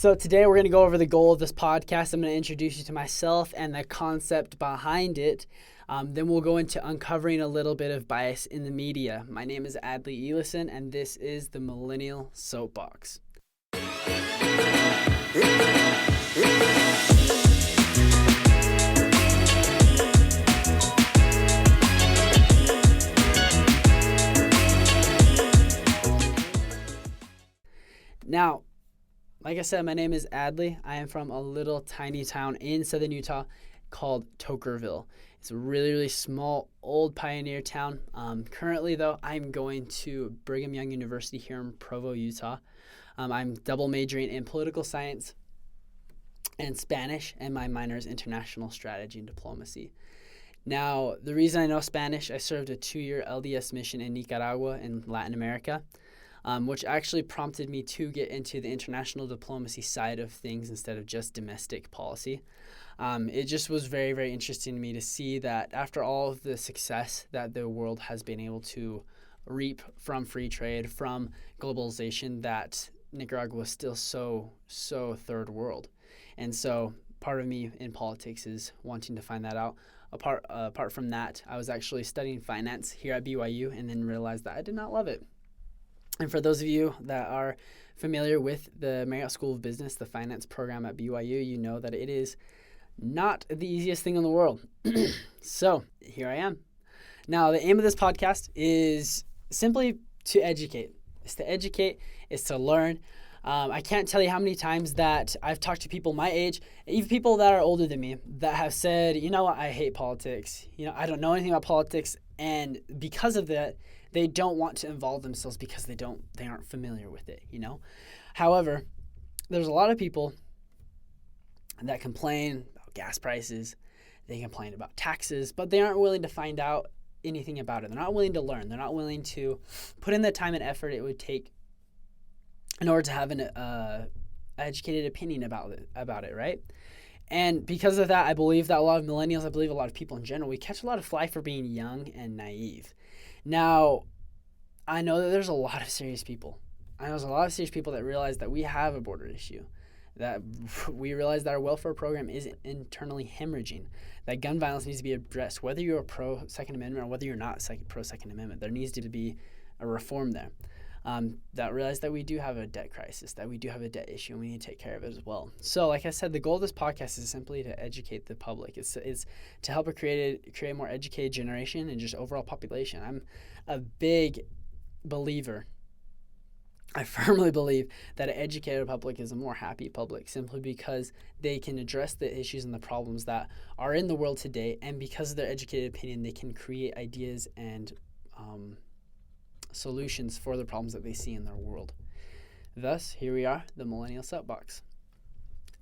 So today we're going to go over the goal of this podcast. I'm going to introduce you to myself and the concept behind it. Then we'll go into uncovering a little bit of bias in the media. My name is Adley Elison, and this is the Millennial Soapbox. Now, like I said, my name is Adley. I am from a little tiny town in southern Utah called Tokerville. It's a really, really small, old pioneer town. Currently, though, I'm going to Brigham Young University here in Provo, Utah. I'm double majoring in political science and Spanish, and my minor is international strategy and diplomacy. Now, the reason I know Spanish, I served a 2-year LDS mission in Nicaragua in Latin America, which actually prompted me to get into the international diplomacy side of things instead of just domestic policy. It just was very, very interesting to me to see that after all of the success that the world has been able to reap from free trade, from globalization, that Nicaragua was still so third world. And so part of me in politics is wanting to find that out. Apart from that, I was actually studying finance here at BYU and then realized that I did not love it. And for those of you that are familiar with the Marriott School of Business, the finance program at BYU, you know that it is not the easiest thing in the world. So here I am. Now, the aim of this podcast is simply to educate. It's to educate, it's to learn. I can't tell you how many times that I've talked to people my age, even people that are older than me, that have said, you know what, I hate politics. I don't know anything about politics. And because of that, they don't want to involve themselves because they aren't familiar with it, However, there's a lot of people that complain about gas prices, they complain about taxes, but they aren't willing to find out anything about it. They're not willing to learn. They're not willing to put in the time and effort it would take in order to have an educated opinion about it, right? And because of that, I believe that a lot of millennials, I believe a lot of people in general, we catch a lot of flack for being young and naive. Now, I know that there's a lot of serious people. There's a lot of serious people that realize that we have a border issue, that we realize that our welfare program is internally hemorrhaging, that gun violence needs to be addressed, whether you're pro-Second Amendment or whether you're not pro-Second Amendment. There needs to be a reform there. That realize that we do have a debt crisis, that we do have a debt issue, and we need to take care of it as well. So, like I said, the goal of this podcast is simply to educate the public. It's to help create a more educated generation and just overall population. I'm a big believer. I firmly believe that an educated public is a more happy public, simply because they can address the issues and the problems that are in the world today, and because of their educated opinion, they can create ideas and solutions for the problems that they see in their world. Thus, here we are, the Millennial Soapbox.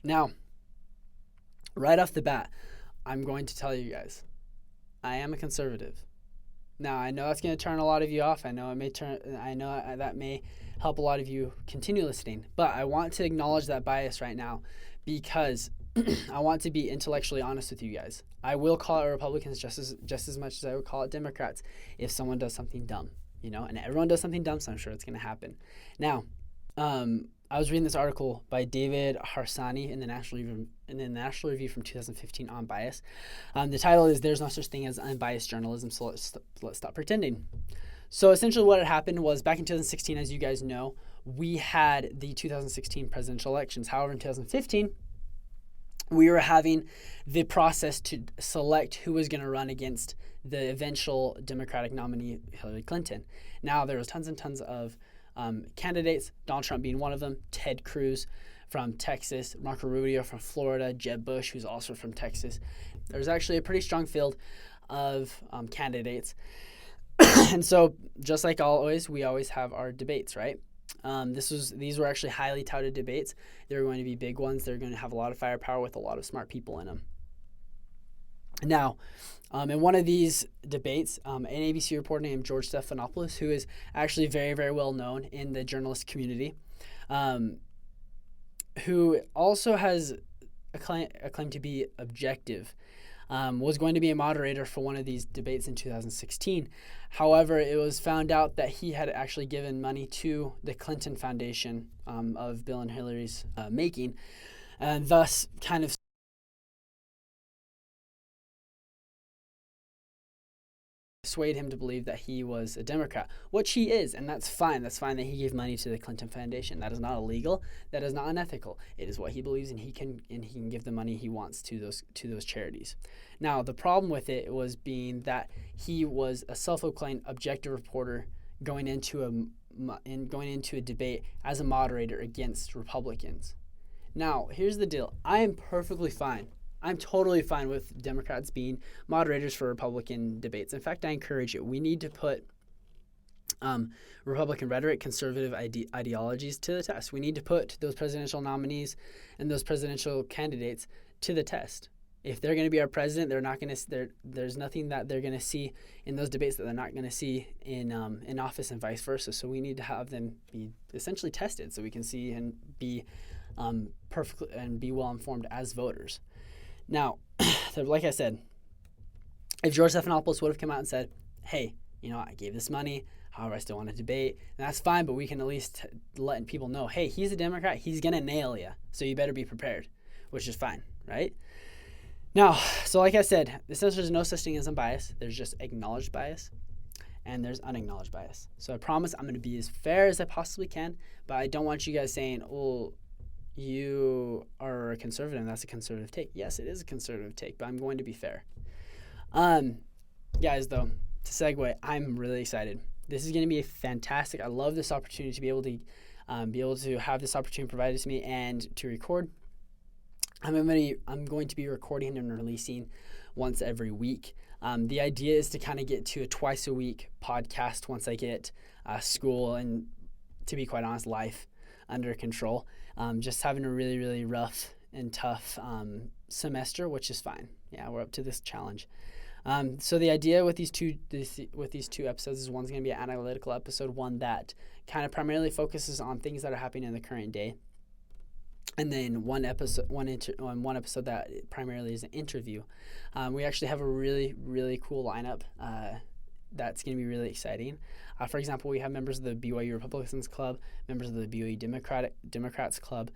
Now, right off the bat, I'm going to tell you guys, I am a conservative. Now, I know that's going to turn a lot of you off. I know that may help a lot of you continue listening, but I want to acknowledge that bias right now because I want to be intellectually honest with you guys. I will call out Republicans just as much as I would call it Democrats if someone does something dumb. And everyone does something dumb, so I'm sure it's going to happen. Now, I was reading this article by David Harsani in the National Review from 2015 on bias. The title is "There's No Such Thing as Unbiased Journalism, so let's stop pretending." So essentially what had happened was back in 2016, as you guys know, we had the 2016 presidential elections. However, in 2015, we were having the process to select who was going to run against the eventual Democratic nominee, Hillary Clinton. Now, there was tons and tons of candidates, Donald Trump being one of them, Ted Cruz from Texas, Marco Rubio from Florida, Jeb Bush, who's also from Texas. There's actually a pretty strong field of candidates. And so, just like always, we always have our debates, right? These were actually highly touted debates. They were going to be big ones. They're going to have a lot of firepower with a lot of smart people in them. Now, in one of these debates, an ABC reporter named George Stephanopoulos, who is actually very, very well known in the journalist community, who also has a claim to be objective, was going to be a moderator for one of these debates in 2016. However, it was found out that he had actually given money to the Clinton Foundation of Bill and Hillary's making, and thus kind of swayed him to believe that he was a Democrat, which he is, and that's fine. That's fine that he gave money to the Clinton Foundation. That is not illegal. That is not unethical. It is what he believes, and he can give the money he wants to those charities. Now, the problem with it was being that he was a self-proclaimed objective reporter going into a debate as a moderator against Republicans. Now, here's the deal. I am perfectly fine. I'm totally fine with Democrats being moderators for Republican debates. In fact, I encourage it. We need to put Republican rhetoric, conservative ideologies to the test. We need to put those presidential nominees and those presidential candidates to the test. If they're going to be our president, they're not going to. There's nothing that they're going to see in those debates that they're not going to see in office, and vice versa. So we need to have them be essentially tested, so we can see and be perfectly and be well informed as voters. Now, like I said, if George Stephanopoulos would have come out and said, hey, I gave this money, however, I still want to debate, and that's fine, but we can at least let people know, hey, he's a Democrat, he's going to nail you, so you better be prepared, which is fine, right? Now, so like I said, essentially there's no such thing as unbiased. There's just acknowledged bias, and there's unacknowledged bias. So I promise I'm going to be as fair as I possibly can, but I don't want you guys saying, oh, you are a conservative and that's a conservative take. Yes, it is a conservative take, but I'm going to be fair. Guys, though, to segue, I'm really excited. This is going to be fantastic. I love this opportunity to be able to have this opportunity provided to me and to record. I'm going to be recording and releasing once every week. The idea is to kind of get to a twice a week podcast once I get school and, to be quite honest, life under control. Just having a really, really rough and tough semester, which is fine. Yeah, we're up to this challenge. So the idea with these two episodes is one's going to be an analytical episode, one that kind of primarily focuses on things that are happening in the current day, and then one episode that primarily is an interview. We actually have a really, really cool lineup that's going to be really exciting. For example, we have members of the BYU Republicans Club, members of the BYU Democrats Club,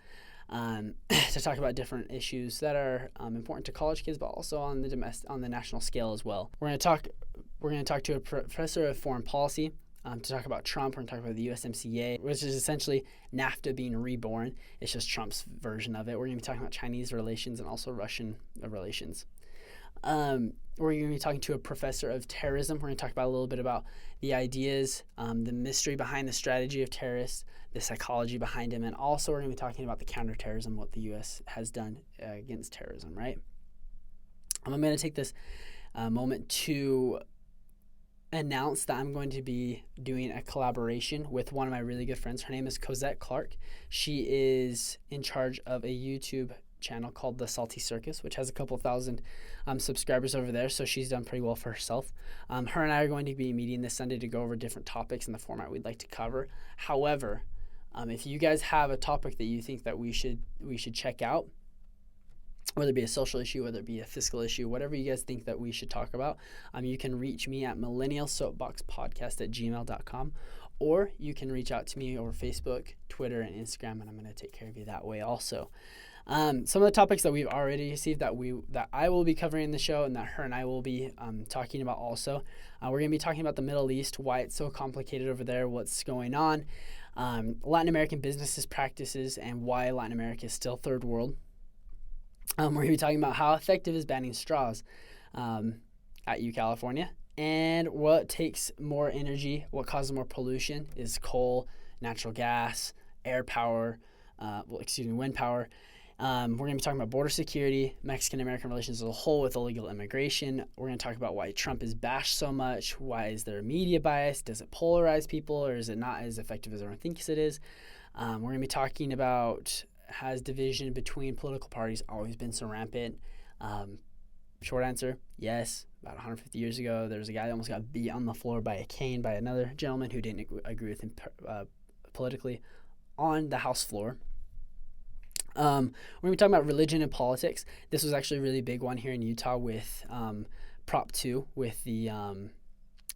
to talk about different issues that are important to college kids, but also on the national scale as well. We're going to talk to a professor of foreign policy to talk about Trump. We're going to talk about the USMCA, which is essentially NAFTA being reborn. It's just Trump's version of it. We're going to be talking about Chinese relations and also Russian relations. We're going to be talking to a professor of terrorism. We're going to talk about a little bit about the ideas, the mystery behind the strategy of terrorists, the psychology behind them, and also we're going to be talking about the counterterrorism, what the U.S. has done against terrorism, right? I'm going to take this moment to announce that I'm going to be doing a collaboration with one of my really good friends. Her name is Cosette Clark. She is in charge of a YouTube channel called The Salty Circus, which has a couple thousand subscribers over there, so she's done pretty well for herself. Her and I are going to be meeting this Sunday to go over different topics in the format we'd like to cover. However, if you guys have a topic that you think that we should check out, whether it be a social issue, whether it be a fiscal issue, whatever you guys think that we should talk about, you can reach me at Millennial Soapbox Podcast at gmail.com, or you can reach out to me over Facebook, Twitter, and Instagram, and I'm going to take care of you that way also. Some of the topics that we've already received that I will be covering in the show and that her and I will be talking about also. We're going to be talking about the Middle East, why it's so complicated over there, what's going on, Latin American businesses practices, and why Latin America is still third world. We're going to be talking about how effective is banning straws at U California, and what takes more energy, what causes more pollution is coal, natural gas, air power, wind power. We're going to be talking about border security, Mexican-American relations as a whole with illegal immigration. We're going to talk about why Trump is bashed so much. Why is there media bias? Does it polarize people, or is it not as effective as everyone thinks it is? We're going to be talking about, has division between political parties always been so rampant? Short answer, yes. About 150 years ago, there was a guy that almost got beat on the floor by a cane by another gentleman who didn't agree with him politically on the House floor. We're going to be talking about religion and politics. This was actually a really big one here in Utah with Prop 2, with the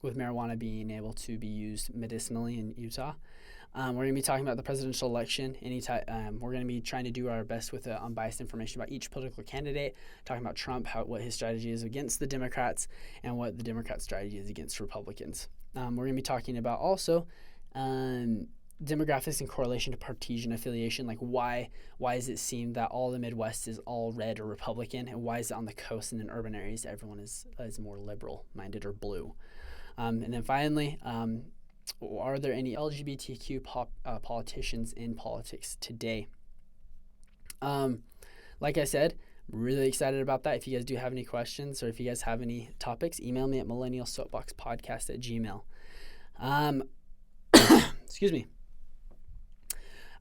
with marijuana being able to be used medicinally in Utah. We're going to be talking about the presidential election. We're going to be trying to do our best with unbiased information about each political candidate, talking about Trump, what his strategy is against the Democrats, and what the Democrat strategy is against Republicans. We're going to be talking about also demographics and correlation to partisan affiliation, like why does it seem that all the Midwest is all red or Republican, and why is it on the coast and in urban areas everyone is more liberal-minded or blue? And then finally, are there any LGBTQ politicians in politics today? Like I said, really excited about that. If you guys do have any questions or if you guys have any topics, email me at millennialsoapboxpodcast@gmail.com. Excuse me.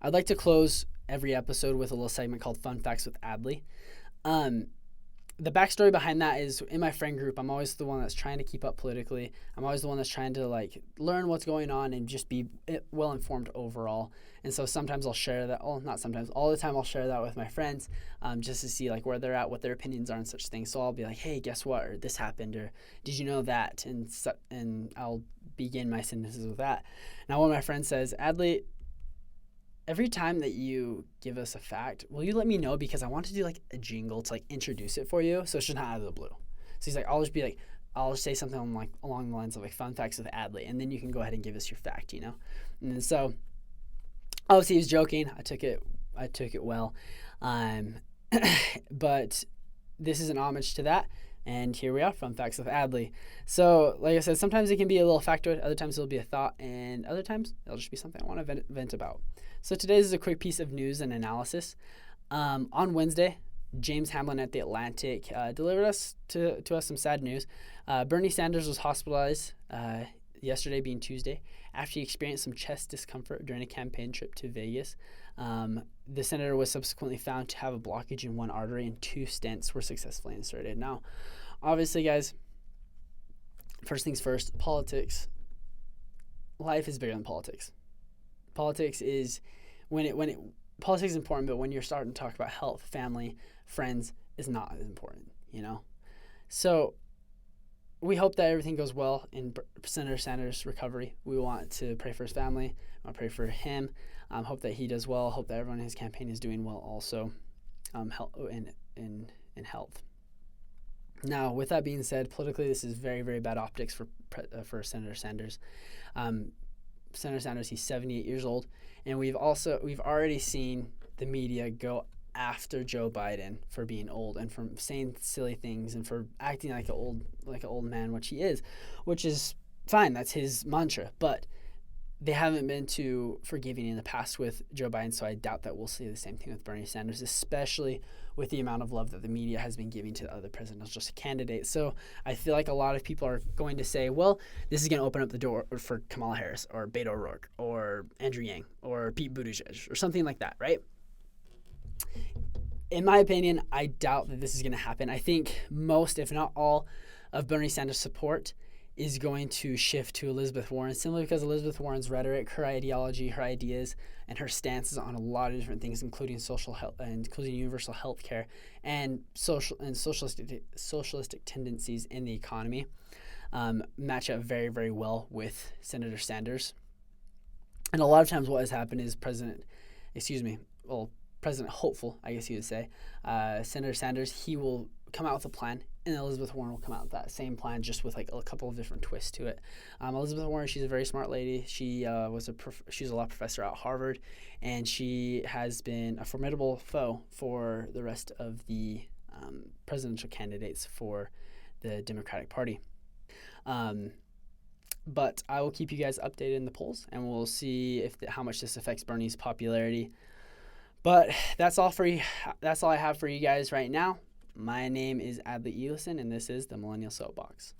I'd like to close every episode with a little segment called Fun Facts with Adley. The backstory behind that is, in my friend group, I'm always the one that's trying to keep up politically. I'm always the one that's trying to learn what's going on and just be well informed overall. And so sometimes I'll share that. Oh, not sometimes. All the time I'll share that with my friends, just to see where they're at, what their opinions are, and such things. So I'll be like, "Hey, guess what? Or this happened, or did you know that?" And I'll begin my sentences with that. Now, one of my friends says, "Adley, every time that you give us a fact, will you let me know, because I want to do a jingle to introduce it for you, so it's just not out of the blue." So he's like, I'll just say something along the lines of Fun Facts with Adley, and then you can go ahead and give us your fact, And then so obviously he was joking. I took it well, but this is an homage to that. And here we are, Fun Facts with Adley. So, like I said, sometimes it can be a little factoid, other times it'll be a thought, and other times it'll just be something I want to vent about. So today is a quick piece of news and analysis. On Wednesday, James Hamlin at The Atlantic delivered to us some sad news. Bernie Sanders was hospitalized yesterday, being Tuesday, after he experienced some chest discomfort during a campaign trip to Vegas. The senator was subsequently found to have a blockage in one artery, and 2 stents were successfully inserted. Now, obviously, guys, first things first, politics. Life is bigger than politics. Politics is politics is important, but when you're starting to talk about health, family, friends, is not as important, So we hope that everything goes well in Senator Sanders' recovery. We want to pray for his family. I want to pray for him. Hope that he does well. Hope that everyone in his campaign is doing well also, in health. Now, with that being said, politically, this is very, very bad optics for Senator Sanders. Senator Sanders, he's 78 years old, and we've already seen the media go after Joe Biden for being old and for saying silly things and for acting like an old man, which he is, which is fine. That's his mantra, but they haven't been too forgiving in the past with Joe Biden, so I doubt that we'll see the same thing with Bernie Sanders, especially with the amount of love that the media has been giving to the other presidential candidates. So I feel like a lot of people are going to say, well, this is going to open up the door for Kamala Harris or Beto O'Rourke or Andrew Yang or Pete Buttigieg or something like that, right? In my opinion, I doubt that this is going to happen. I think most, if not all, of Bernie Sanders' support is going to shift to Elizabeth Warren, simply because Elizabeth Warren's rhetoric, her ideology, her ideas, and her stances on a lot of different things, including social health, including universal health care, and socialistic tendencies in the economy, match up very, very well with Senator Sanders. And a lot of times what has happened is President hopeful, I guess you would say, Senator Sanders, he will come out with a plan, and Elizabeth Warren will come out with that same plan, just with a couple of different twists to it. Elizabeth Warren, she's a very smart lady. She she's a law professor at Harvard, and she has been a formidable foe for the rest of the presidential candidates for the Democratic Party. But I will keep you guys updated in the polls, and we'll see how much this affects Bernie's popularity. But that's all I have for you guys right now. My name is Adley Elison, and this is the Millennial Soapbox.